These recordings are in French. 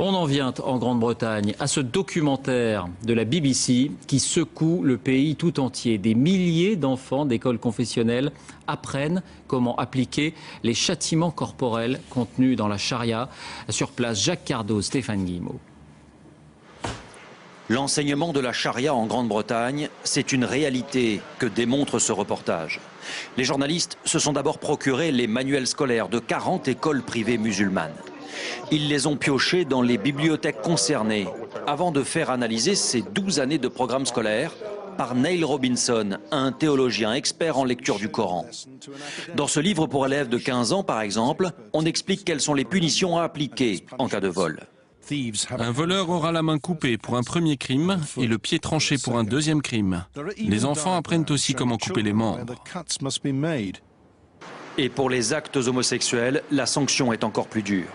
On en vient en Grande-Bretagne à ce documentaire de la BBC qui secoue le pays tout entier. Des milliers d'enfants d'écoles confessionnelles apprennent comment appliquer les châtiments corporels contenus dans la charia. Sur place, Jacques Cardot, Stéphane Guillemot. L'enseignement de la charia en Grande-Bretagne, c'est une réalité que démontre ce reportage. Les journalistes se sont d'abord procuré les manuels scolaires de 40 écoles privées musulmanes. Ils les ont piochés dans les bibliothèques concernées avant de faire analyser ces 12 années de programme scolaire par Neil Robinson, un théologien expert en lecture du Coran. Dans ce livre pour élèves de 15 ans, par exemple, on explique quelles sont les punitions à appliquer en cas de vol. Un voleur aura la main coupée pour un premier crime et le pied tranché pour un deuxième crime. Les enfants apprennent aussi comment couper les membres. Et pour les actes homosexuels, la sanction est encore plus dure.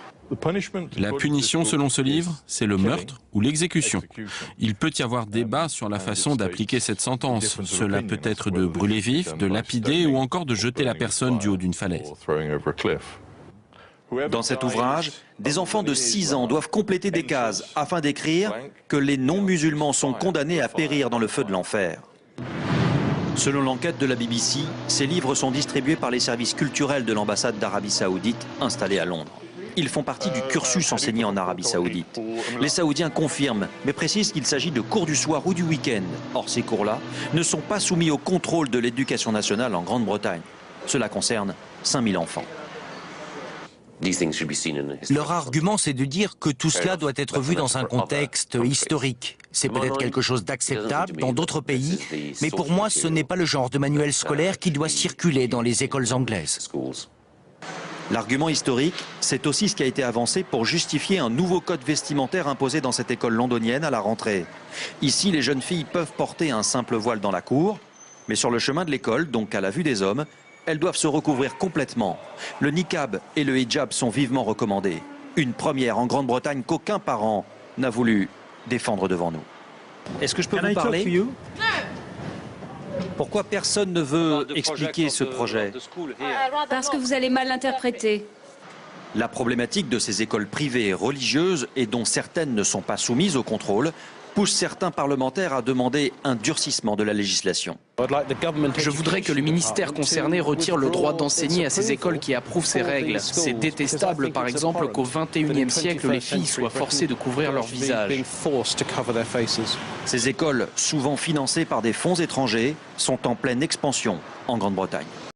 La punition selon ce livre, c'est le meurtre ou l'exécution. Il peut y avoir débat sur la façon d'appliquer cette sentence. Cela peut être de brûler vif, de lapider ou encore de jeter la personne du haut d'une falaise. Dans cet ouvrage, des enfants de 6 ans doivent compléter des cases afin d'écrire que les non-musulmans sont condamnés à périr dans le feu de l'enfer. Selon l'enquête de la BBC, ces livres sont distribués par les services culturels de l'ambassade d'Arabie Saoudite installée à Londres. Ils font partie du cursus enseigné en Arabie Saoudite. Les Saoudiens confirment, mais précisent qu'il s'agit de cours du soir ou du week-end. Or, ces cours-là ne sont pas soumis au contrôle de l'éducation nationale en Grande-Bretagne. Cela concerne 5000 enfants. Leur argument, c'est de dire que tout cela doit être vu dans un contexte historique. C'est peut-être quelque chose d'acceptable dans d'autres pays, mais pour moi, ce n'est pas le genre de manuel scolaire qui doit circuler dans les écoles anglaises. L'argument historique, c'est aussi ce qui a été avancé pour justifier un nouveau code vestimentaire imposé dans cette école londonienne à la rentrée. Ici, les jeunes filles peuvent porter un simple voile dans la cour, mais sur le chemin de l'école, donc à la vue des hommes, elles doivent se recouvrir complètement. Le niqab et le hijab sont vivement recommandés. Une première en Grande-Bretagne qu'aucun parent n'a voulu défendre devant nous. Est-ce que je peux vous parler ? Pourquoi personne ne veut expliquer ce projet ? Parce que vous allez mal l'interpréter. La problématique de ces écoles privées et religieuses, et dont certaines ne sont pas soumises au contrôle, pousse certains parlementaires à demander un durcissement de la législation. Je voudrais que le ministère concerné retire le droit d'enseigner à ces écoles qui approuvent ces règles. C'est détestable, par exemple, qu'au XXIe siècle, les filles soient forcées de couvrir leur visage. Ces écoles, souvent financées par des fonds étrangers, sont en pleine expansion en Grande-Bretagne.